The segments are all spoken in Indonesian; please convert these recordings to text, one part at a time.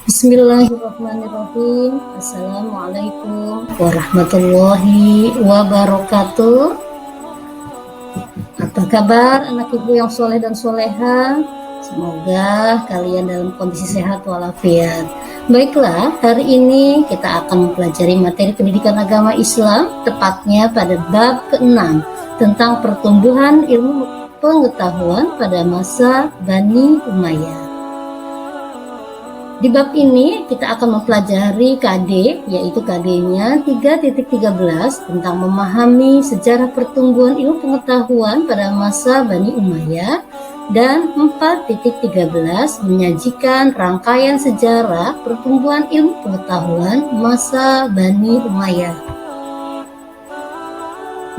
Bismillahirrahmanirrahim. Assalamualaikum warahmatullahi wabarakatuh. Apa kabar anak ibu yang soleh dan soleha? Semoga kalian dalam kondisi sehat walafiat. Baiklah, hari ini kita akan mempelajari materi pendidikan agama Islam, tepatnya pada bab ke-6 tentang pertumbuhan ilmu pengetahuan pada masa Bani Umayyah. Di bab ini kita akan mempelajari KD, yaitu KD-nya 3.13 tentang memahami sejarah pertumbuhan ilmu pengetahuan pada masa Bani Umayyah, dan 4.13 menyajikan rangkaian sejarah pertumbuhan ilmu pengetahuan masa Bani Umayyah.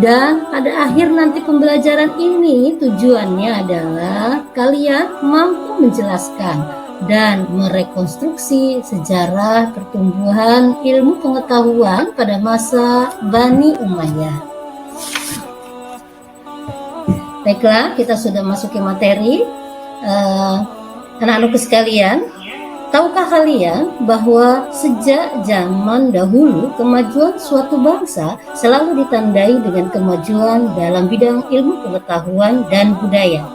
Dan pada akhir nanti pembelajaran ini tujuannya adalah kalian mampu menjelaskan dan merekonstruksi sejarah pertumbuhan ilmu pengetahuan pada masa Bani Umayyah. Baiklah, kita sudah masuk ke materi. Anak-anakku sekalian, tahukah kalian bahwa sejak zaman dahulu kemajuan suatu bangsa selalu ditandai dengan kemajuan dalam bidang ilmu pengetahuan dan budaya?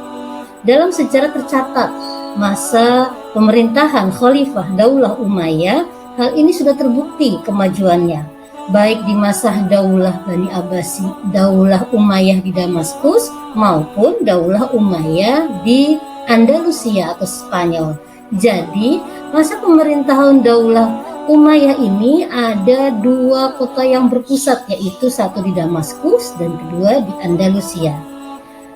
Dalam sejarah tercatat masa pemerintahan Khalifah Daulah Umayyah, hal ini sudah terbukti kemajuannya, baik di masa Daulah Bani Abbasi, Daulah Umayyah di Damaskus, maupun Daulah Umayyah di Andalusia atau Spanyol. Jadi, masa pemerintahan Daulah Umayyah ini ada dua kota yang berpusat, yaitu satu di Damaskus dan kedua di Andalusia.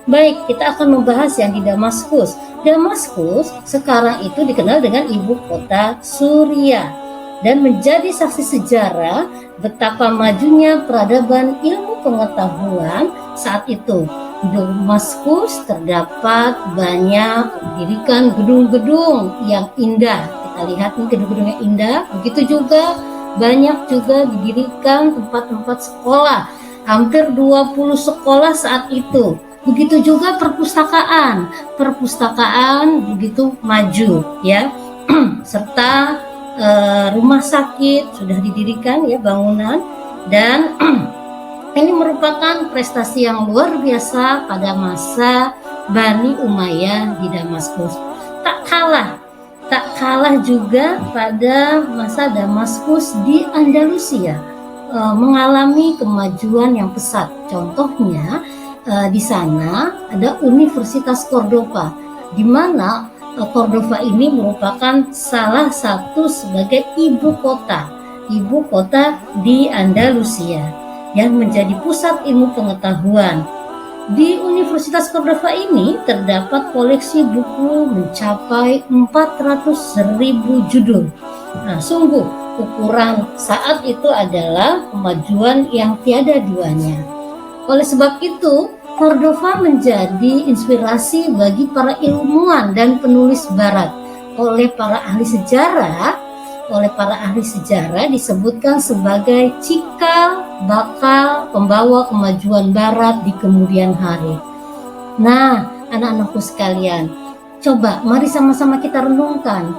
Baik, kita akan membahas yang di Damaskus. Damaskus sekarang itu dikenal dengan ibu kota Suriah dan menjadi saksi sejarah betapa majunya peradaban ilmu pengetahuan saat itu. Di Damaskus terdapat banyak didirikan gedung-gedung yang indah. Kita lihat nih gedung-gedung yang indah. Begitu juga banyak juga didirikan tempat-tempat sekolah. Hampir 20 sekolah saat itu. Begitu juga perpustakaan begitu maju ya, serta rumah sakit sudah didirikan ya, bangunan, dan ini merupakan prestasi yang luar biasa pada masa Bani Umayyah di Damaskus. Tak kalah juga pada masa Damaskus di Andalusia mengalami kemajuan yang pesat. Contohnya di sana ada Universitas Cordova, di mana Cordova ini merupakan salah satu sebagai ibu kota di Andalusia yang menjadi pusat ilmu pengetahuan. Di Universitas Cordova ini terdapat koleksi buku mencapai 400.000 judul. Nah, sungguh ukuran saat itu adalah kemajuan yang tiada duanya. Oleh sebab itu, Cordova menjadi inspirasi bagi para ilmuwan dan penulis barat. Oleh para ahli sejarah disebutkan sebagai cikal bakal pembawa kemajuan barat di kemudian hari. Nah, anak-anakku sekalian, coba mari sama-sama kita renungkan.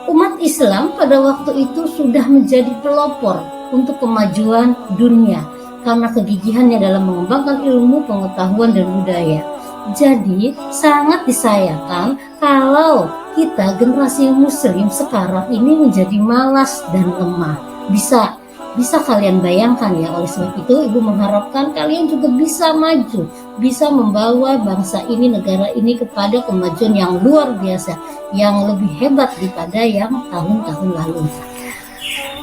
Umat Islam pada waktu itu sudah menjadi pelopor untuk kemajuan dunia karena kegigihannya dalam mengembangkan ilmu pengetahuan dan budaya. Jadi sangat disayangkan kalau kita generasi muslim sekarang ini menjadi malas dan lemah. Bisa kalian bayangkan ya. Oleh sebab itu ibu mengharapkan kalian juga bisa maju, bisa membawa bangsa ini, negara ini kepada kemajuan yang luar biasa, yang lebih hebat daripada yang tahun-tahun lalu.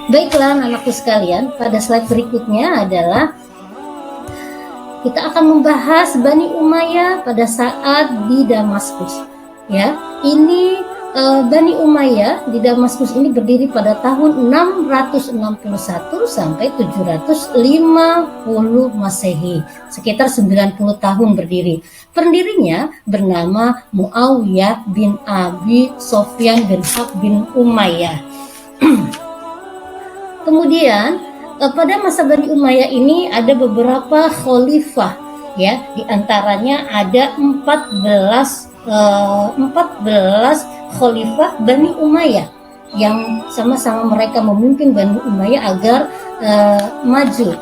Baiklah anakku sekalian, pada slide berikutnya adalah kita akan membahas Bani Umayyah pada saat di Damaskus. Ya, ini Bani Umayyah di Damaskus ini berdiri pada tahun 661 sampai 750 Masehi, sekitar 90 tahun berdiri. Pendirinya bernama Muawiyah bin Abi Sofyan bin Harb bin Umayyah. Kemudian pada masa Bani Umayyah ini ada beberapa khalifah ya, di antaranya ada 14 khalifah Bani Umayyah. yang sama-sama mereka memimpin Bani Umayyah agar maju.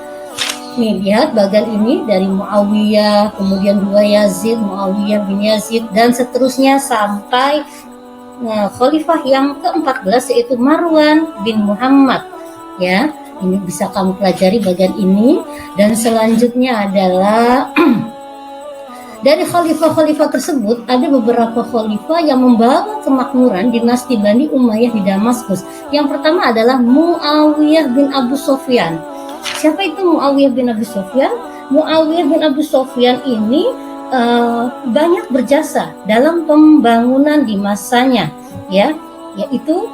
Nih, lihat bagian ini dari Muawiyah, kemudian dua Yazid, Muawiyah bin Yazid, dan seterusnya sampai khalifah yang ke-14 yaitu Marwan bin Muhammad. Ya, ini bisa kamu pelajari bagian ini. Dan selanjutnya adalah dari khalifah-khalifah tersebut ada beberapa khalifah yang membawa kemakmuran dinasti Bani Umayyah di Damaskus. Yang pertama adalah Muawiyah bin Abu Sufyan. Siapa itu Muawiyah bin Abu Sufyan? Muawiyah bin Abu Sufyan ini banyak berjasa dalam pembangunan di masanya, ya, yaitu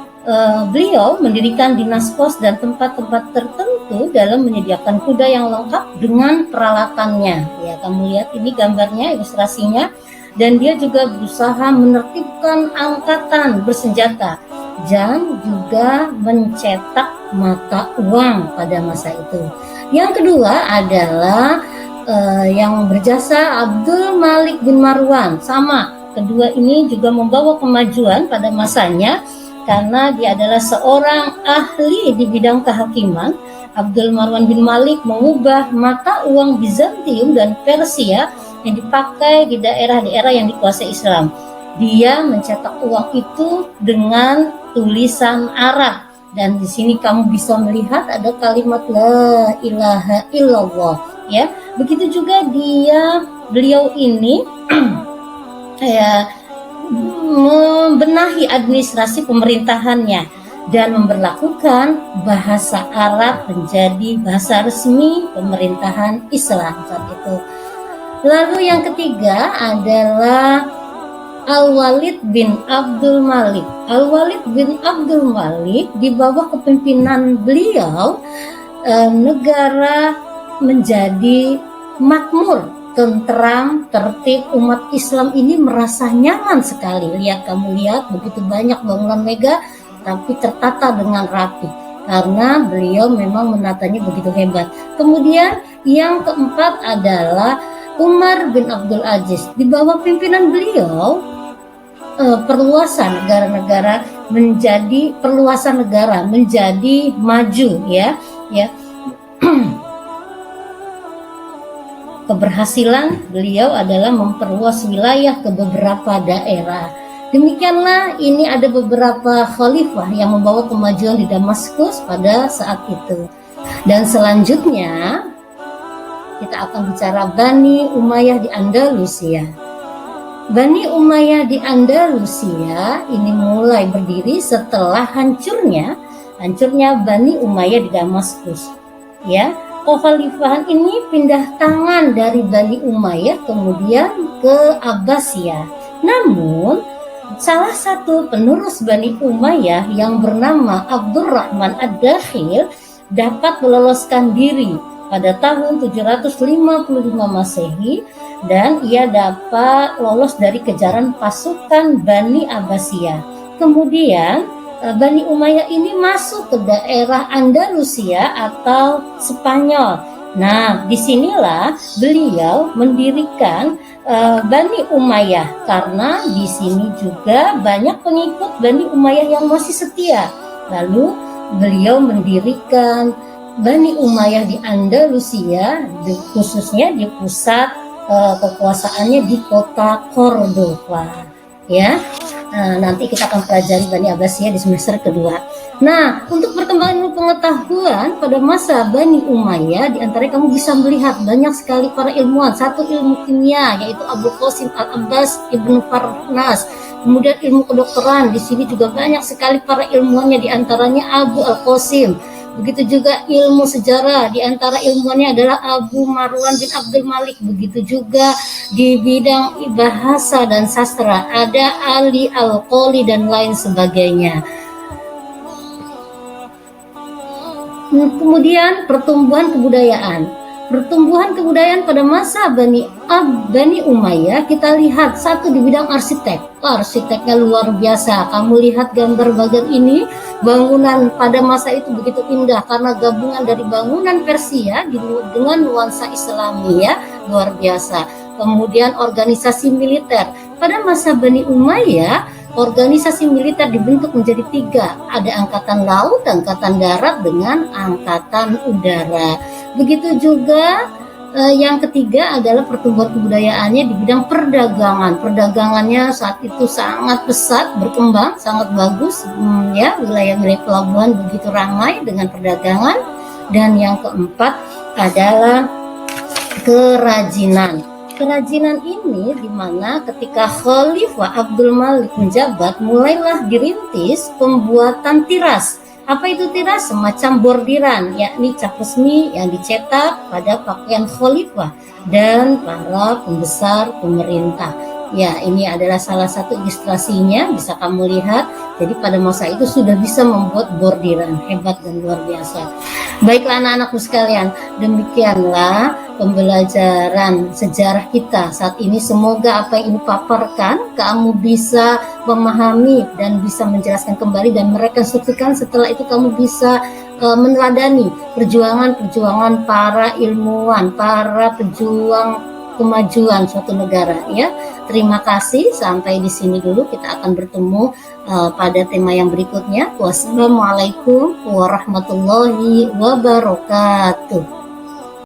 beliau mendirikan dinas pos dan tempat-tempat tertentu dalam menyediakan kuda yang lengkap dengan peralatannya. Ya, kamu lihat ini gambarnya, ilustrasinya. Dan dia juga berusaha menertibkan angkatan bersenjata dan juga mencetak mata uang pada masa itu. Yang kedua adalah yang berjasa Abdul Malik bin Marwan. Sama, kedua ini juga membawa kemajuan pada masanya karena dia adalah seorang ahli di bidang kehakiman. Abdul Marwan bin Malik mengubah mata uang Bizantium dan Persia yang dipakai di daerah-daerah yang dikuasai Islam. Dia mencetak uang itu dengan tulisan Arab, dan di sini kamu bisa melihat ada kalimat la ilaha illallah, ya. Begitu juga beliau ini membenahi administrasi pemerintahannya dan memberlakukan bahasa Arab menjadi bahasa resmi pemerintahan Islam saat itu. Lalu yang ketiga adalah Al-Walid bin Abdul Malik. Al-Walid bin Abdul Malik, di bawah kepemimpinan beliau negara menjadi makmur, tentram, tertib. Umat Islam ini merasa nyaman sekali. Kamu lihat begitu banyak bangunan megah tapi tertata dengan rapi karena beliau memang menatanya begitu hebat. Kemudian yang keempat adalah Umar bin Abdul Aziz. Di bawah pimpinan beliau perluasan negara menjadi maju, ya. Keberhasilan beliau adalah memperluas wilayah ke beberapa daerah. Demikianlah, ini ada beberapa khalifah yang membawa kemajuan di Damaskus pada saat itu. Dan selanjutnya kita akan bicara Bani Umayyah di Andalusia. Bani Umayyah di Andalusia ini mulai berdiri setelah hancurnya Bani Umayyah di Damaskus. Ya, kekhalifahan ini pindah tangan dari Bani Umayyah kemudian ke Abbasiyah. Namun salah satu penerus Bani Umayyah yang bernama Abdurrahman Ad-Dakhil dapat meloloskan diri pada tahun 755 Masehi, dan ia dapat lolos dari kejaran pasukan Bani Abbasiyah. Kemudian Bani Umayyah ini masuk ke daerah Andalusia atau Spanyol. Nah, disinilah beliau mendirikan Bani Umayyah karena di sini juga banyak pengikut Bani Umayyah yang masih setia. Lalu beliau mendirikan Bani Umayyah di Andalusia, khususnya di pusat kekuasaannya di kota Cordoba. Ya, nanti kita akan pelajari Bani Abbasiyah di semester kedua. Nah, untuk perkembangan ilmu pengetahuan pada masa Bani Umayyah, di antaranya kamu bisa melihat banyak sekali para ilmuwan. Satu, ilmu kimia, yaitu Abu Qasim Al-Abbas Ibnu Farnas. Kemudian ilmu kedokteran, di sini juga banyak sekali para ilmuwannya, di antaranya Abu Al-Qasim. Begitu juga ilmu sejarah, di antara ilmuannya adalah Abu Marwan bin Abdul Malik. Begitu juga di bidang bahasa dan sastra ada Ali Al-Qoli dan lain sebagainya. Kemudian pertumbuhan kebudayaan pada masa Bani Umayyah, kita lihat satu di bidang arsitek. Arsiteknya luar biasa. Kamu lihat gambar bagian ini, bangunan pada masa itu begitu indah karena gabungan dari bangunan Persia dengan nuansa Islami, ya, luar biasa. Kemudian organisasi militer pada masa Bani Umayyah, organisasi militer dibentuk menjadi 3. Ada angkatan laut, angkatan darat, dengan angkatan udara. Begitu juga yang ketiga adalah pertumbuhan kebudayaannya di bidang perdagangan. Perdagangannya saat itu sangat pesat, berkembang, sangat bagus. Ya, wilayah-wilayah pelabuhan begitu ramai dengan perdagangan. Dan yang keempat adalah kerajinan. Kerajinan ini dimana ketika Khalifah Abdul Malik menjabat, mulailah dirintis pembuatan tiras. Apa itu tiras? Semacam bordiran, yakni cap resmi yang dicetak pada pakaian khalifah dan para pembesar pemerintah. Ya, ini adalah salah satu ilustrasinya, bisa kamu lihat. Jadi pada masa itu sudah bisa membuat bordiran, hebat dan luar biasa. Baiklah anak-anakku sekalian, demikianlah pembelajaran sejarah kita saat ini. Semoga apa yang ini paparkan kamu bisa memahami dan bisa menjelaskan kembali dan merekonstruksikan. Setelah itu kamu bisa meneladani perjuangan-perjuangan para ilmuwan, para pejuang kemajuan suatu negara, ya. Terima kasih, sampai di sini dulu. Kita akan bertemu pada tema yang berikutnya. Wassalamualaikum warahmatullahi wabarakatuh.